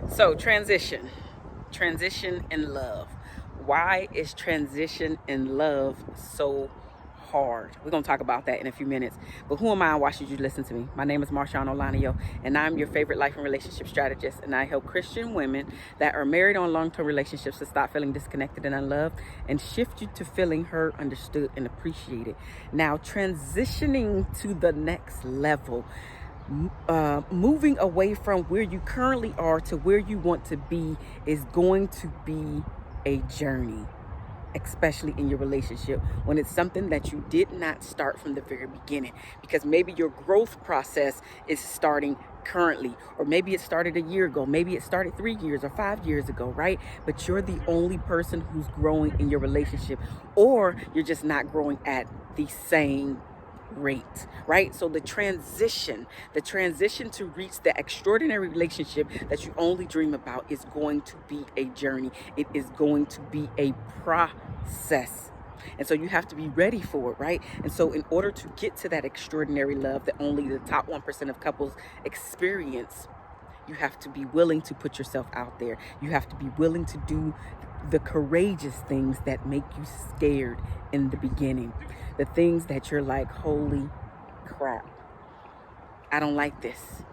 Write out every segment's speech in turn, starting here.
So transition in love. Why is transition in love so hard? We're going to talk about that in a few minutes. But who am I and why should you listen to me? My name is MarshaunO, and I'm your favorite life and relationship strategist. And I help Christian women that are married on long-term relationships to stop feeling disconnected and unloved and shift you to feeling heard, understood, and appreciated. Now, transitioning to the next level, moving away from where you currently are to where you want to be is going to be a journey, especially in your relationship when it's something that you did not start from the very beginning, because maybe your growth process is starting currently, or maybe it started a year ago, maybe it started 3 years or 5 years ago, right? But you're the only person who's growing in your relationship, or you're just not growing at the same rate, right? So the transition to reach the extraordinary relationship that you only dream about is going to be a journey. It is going to be a process. And so you have to be ready for it, right? And so in order to get to that extraordinary love that only the top 1% of couples experience, you have to be willing to put yourself out there. You have to be willing to do the courageous things that make you scared in the beginning. The things that you're like, holy crap, I don't like this.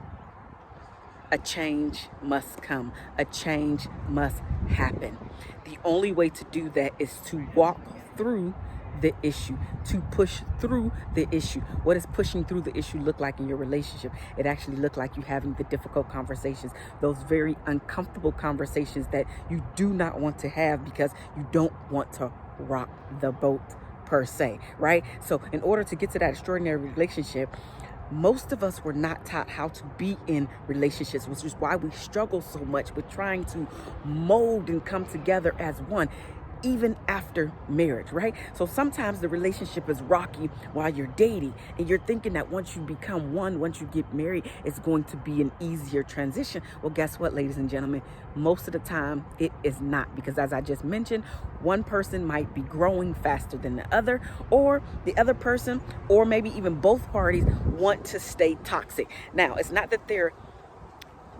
A change must come. A change must happen. The only way to do that is to walk through the issue, to push through the issue. What does pushing through the issue look like in your relationship? It actually look like you having the difficult conversations, those very uncomfortable conversations that you do not want to have because you don't want to rock the boat per se, right? So in order to get to that extraordinary relationship, most of us were not taught how to be in relationships, which is why we struggle so much with trying to mold and come together as one, even after marriage, right? So sometimes the relationship is rocky while you're dating, and you're thinking that once you become one, once you get married, it's going to be an easier transition. Well, guess what, ladies and gentlemen? Most of the time it is not, because as I just mentioned, one person might be growing faster than the other, or the other person, or maybe even both parties want to stay toxic. Now, it's not that they're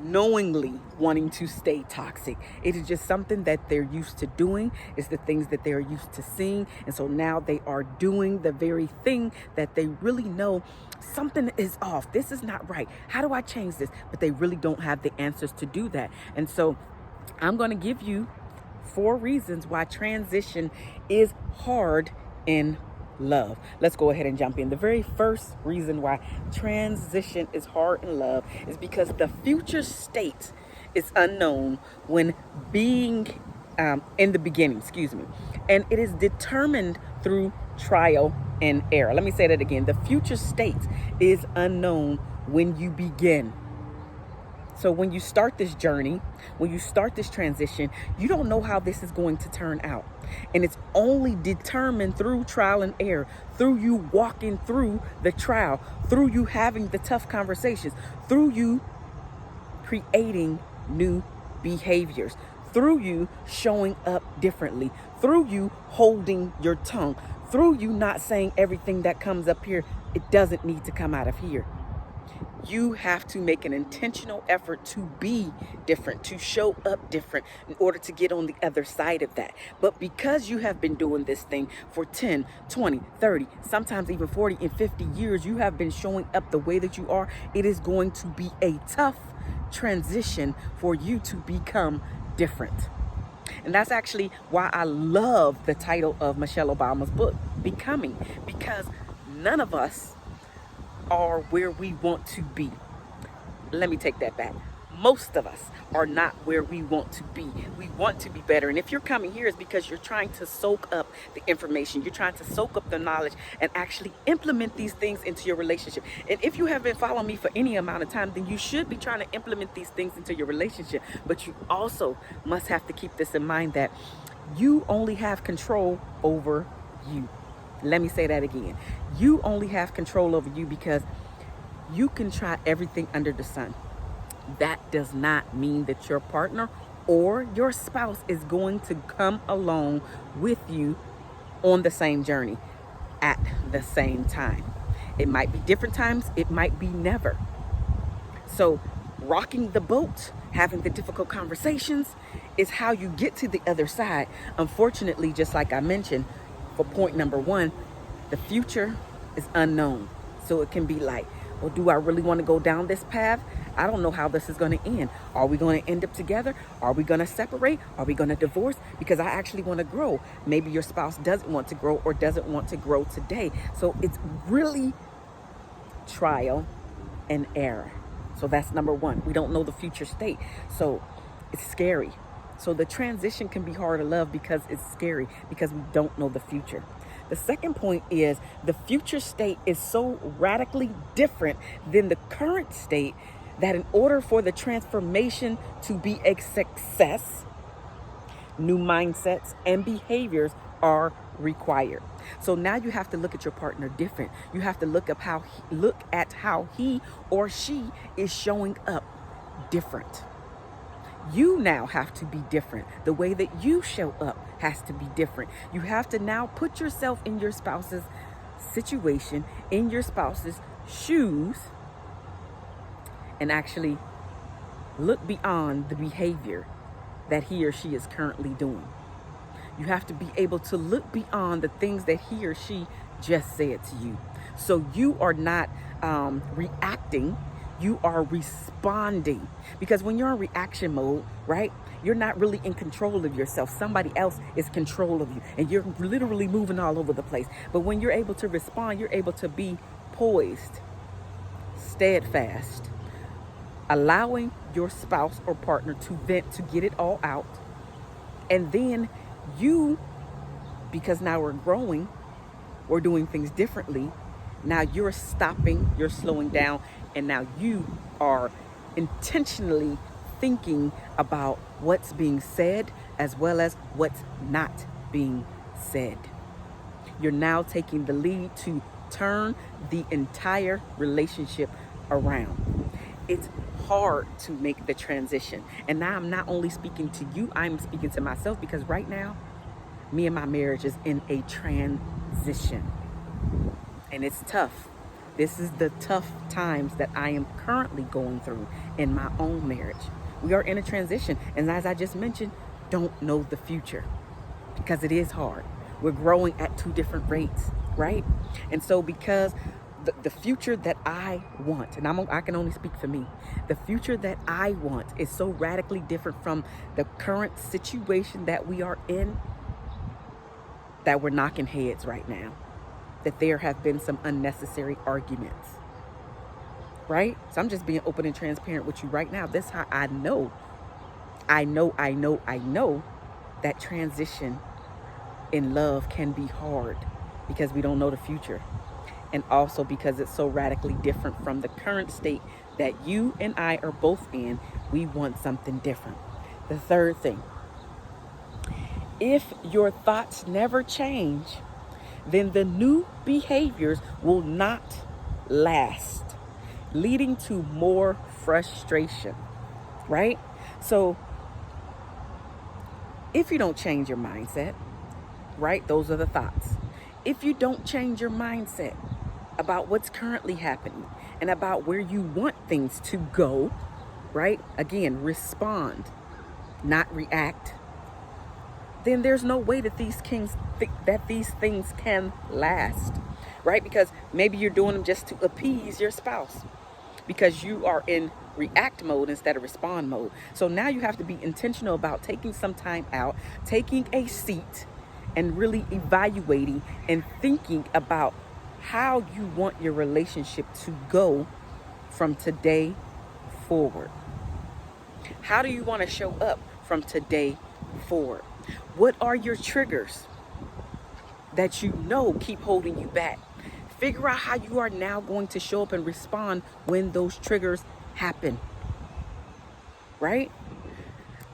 knowingly wanting to stay toxic. It is just something that they're used to doing. It's the things that they're used to seeing. And so now they are doing the very thing that they really know something is off. This is not right. How do I change this? But they really don't have the answers to do that. And so I'm going to give you 4 reasons why transition is hard in love. Let's go ahead and jump in. The very first reason why transition is hard in love is because the future state is unknown when being in the beginning, and it is determined through trial and error. Let me say that again. The future state is unknown when you begin. So when you start this journey, when you start this transition, you don't know how this is going to turn out. And it's only determined through trial and error, through you walking through the trial, through you having the tough conversations, through you creating new behaviors, through you showing up differently, through you holding your tongue, through you not saying everything that comes up here, it doesn't need to come out of here. You have to make an intentional effort to be different, to show up different in order to get on the other side of that. But because you have been doing this thing for 10, 20, 30, sometimes even 40 and 50 years, you have been showing up the way that you are. It is going to be a tough transition for you to become different. And that's actually why I love the title of Michelle Obama's book, Becoming, because none of us are where we want to be. Let me take that back. Most of us are not where we want to be. We want to be better. And if you're coming here, it's because you're trying to soak up the information. You're trying to soak up the knowledge and actually implement these things into your relationship. And if you have been following me for any amount of time, then you should be trying to implement these things into your relationship. But you also must have to keep this in mind that you only have control over you. Let me say that again. You only have control over you, because you can try everything under the sun. That does not mean that your partner or your spouse is going to come along with you on the same journey at the same time. It might be different times. It might be never. So rocking the boat having the difficult conversations is how you get to the other side. Unfortunately, just like I mentioned, for point number one, the future is unknown. So it can be like, well, do I really want to go down this path? I don't know how this is going to end. Are we going to end up together? Are we going to separate? Are we going to divorce? Because I actually want to grow. Maybe your spouse doesn't want to grow or doesn't want to grow today. So it's really trial and error. So that's number one. We don't know the future state. So it's scary. So the transition can be hard to love because it's scary, because we don't know the future. The second point is the future state is so radically different than the current state that in order for the transformation to be a success, new mindsets and behaviors are required. So now you have to look at your partner different. You have to look at how he or she is showing up different. You now have to be different. The way that you show up has to be different. You have to now put yourself in your spouse's situation, in your spouse's shoes, and actually look beyond the behavior that he or she is currently doing. You have to be able to look beyond the things that he or she just said to you. So you are not reacting, you are responding. Because when you're in reaction mode, right, you're not really in control of yourself. Somebody else is in control of you, and you're literally moving all over the place. But when you're able to respond, you're able to be poised, steadfast, allowing your spouse or partner to vent, to get it all out. And then you, because now we're growing, we're doing things differently. Now you're stopping, you're slowing down, and now you are intentionally thinking about what's being said as well as what's not being said. You're now taking the lead to turn the entire relationship around. It's hard to make the transition. And now I'm not only speaking to you, I'm speaking to myself, because right now, me and my marriage is in a transition. And it's tough. This is the tough times that I am currently going through in my own marriage. We are in a transition. And as I just mentioned, don't know the future, because it is hard. We're growing at two different rates, right? And so because the future that I want, and I can only speak for me, the future that I want is so radically different from the current situation that we are in, that we're knocking heads right now, that there have been some unnecessary arguments, right? So I'm just being open and transparent with you right now. This is how I know that transition in love can be hard, because we don't know the future. And also because it's so radically different from the current state that you and I are both in. We want something different. The third thing, if your thoughts never change, then the new behaviors will not last, leading to more frustration, right? So if you don't change your mindset, right, those are the thoughts. If you don't change your mindset about what's currently happening and about where you want things to go, right? Again, respond, not react. Then there's no way that these things can last, right? Because maybe you're doing them just to appease your spouse, because you are in react mode instead of respond mode. So now you have to be intentional about taking some time out, taking a seat, and really evaluating and thinking about how you want your relationship to go from today forward. How do you want to show up from today forward? What are your triggers that you know keep holding you back? Figure out how you are now going to show up and respond when those triggers happen, right?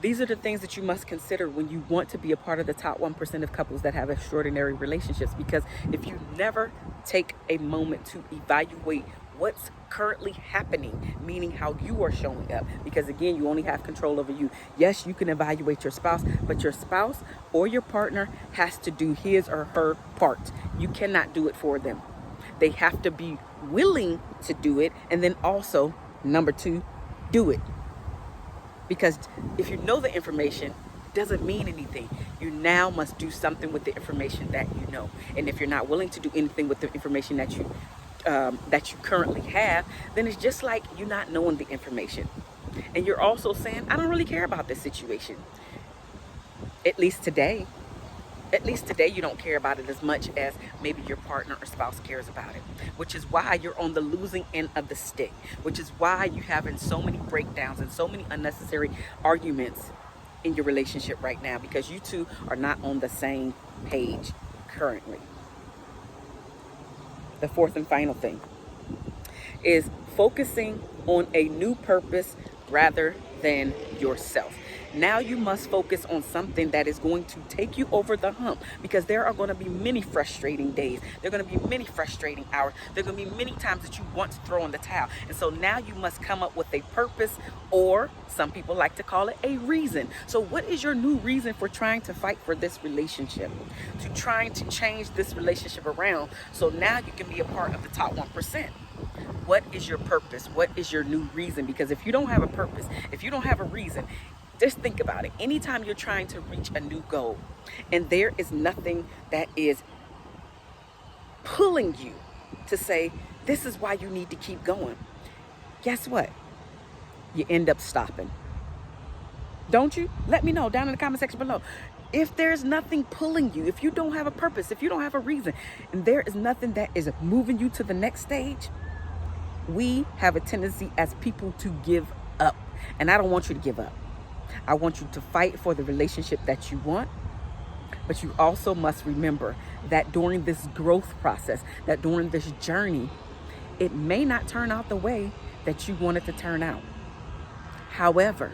These are the things that you must consider when you want to be a part of the top 1% of couples that have extraordinary relationships. Because if you never take a moment to evaluate what's currently happening, meaning how you are showing up, because again, you only have control over you. Yes, you can evaluate your spouse, but your spouse or your partner has to do his or her part. You cannot do it for them. They have to be willing to do it, and then also, number two, do it. Because if you know the information, doesn't mean anything. You now must do something with the information that you know. And if you're not willing to do anything with the information that you currently have, then it's just like you not knowing the information. And you're also saying, I don't really care about this situation. At least today. At least today you don't care about it as much as maybe your partner or spouse cares about it, which is why you're on the losing end of the stick, which is why you're having so many breakdowns and so many unnecessary arguments in your relationship right now, because you two are not on the same page currently. The fourth and final thing is focusing on a new purpose rather than yourself. Now you must focus on something that is going to take you over the hump, because there are going to be many frustrating days. There are going to be many frustrating hours. There are going to be many times that you want to throw in the towel. And so now you must come up with a purpose, or some people like to call it a reason. So what is your new reason for trying to fight for this relationship, to trying to change this relationship around so now you can be a part of the top 1%? What is your purpose? What is your new reason? Because if you don't have a purpose, if you don't have a reason, just think about it. Anytime you're trying to reach a new goal and there is nothing that is pulling you to say, this is why you need to keep going, guess what? You end up stopping. Don't you? Let me know down in the comment section below. If there's nothing pulling you, if you don't have a purpose, if you don't have a reason, and there is nothing that is moving you to the next stage, we have a tendency as people to give up. And I don't want you to give up. I want you to fight for the relationship that you want. But you also must remember that during this growth process, that during this journey, it may not turn out the way that you want it to turn out. However,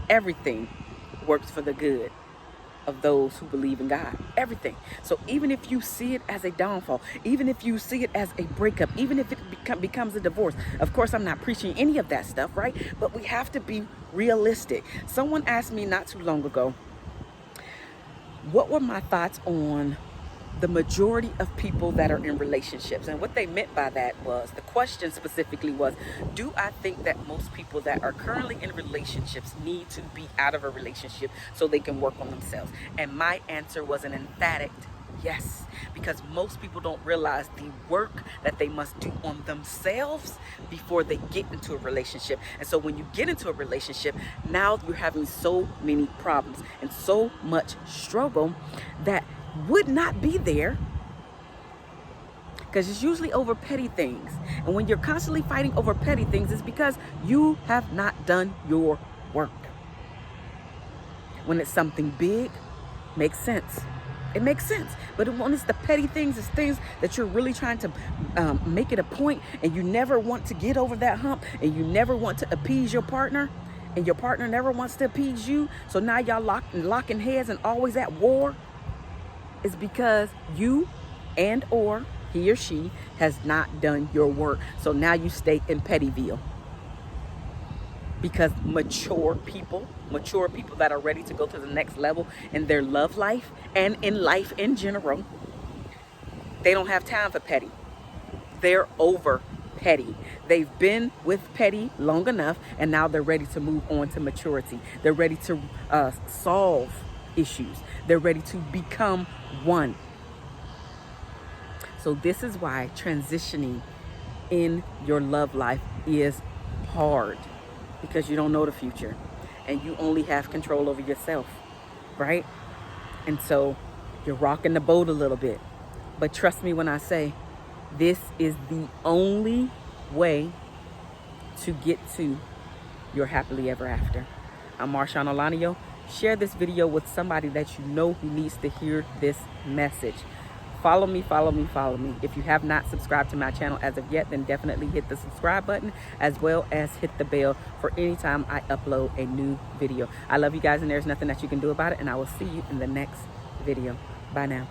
everything works for the good of those who believe in God. Everything. So even if you see it as a downfall, even if you see it as a breakup, even if it becomes a divorce, of course I'm not preaching any of that stuff, right? But we have to be realistic. Someone asked me not too long ago, what were my thoughts on the majority of people that are in relationships? And what they meant by that was, the question specifically was, do I think that most people that are currently in relationships need to be out of a relationship so they can work on themselves? And my answer was an emphatic yes, because most people don't realize the work that they must do on themselves before they get into a relationship. And so when you get into a relationship, now you're having so many problems and so much struggle that would not be there, because it's usually over petty things. And when you're constantly fighting over petty things, it's because you have not done your work. When it's something big, makes sense. It makes sense. But when it's the petty things, it's things that you're really trying to make it a point, and you never want to get over that hump, and you never want to appease your partner, and your partner never wants to appease you. So now y'all locking heads and always at war. Is because you and or he or she has not done your work. So now you stay in Pettyville. Because mature people that are ready to go to the next level in their love life and in life in general, they don't have time for petty. They're over petty. They've been with petty long enough, and now they're ready to move on to maturity. They're ready to solve issues. They're ready to become one. So this is why transitioning in your love life is hard, because you don't know the future and you only have control over yourself, right? And so you're rocking the boat a little bit. But trust me when I say, this is the only way to get to your happily ever after. I'm MarshaunO. Share this video with somebody that you know who needs to hear this message. Follow me. If you have not subscribed to my channel as of yet, then definitely hit the subscribe button, as well as hit the bell for any time I upload a new video. I love you guys, and there's nothing that you can do about it, and I will see you in the next video. Bye now.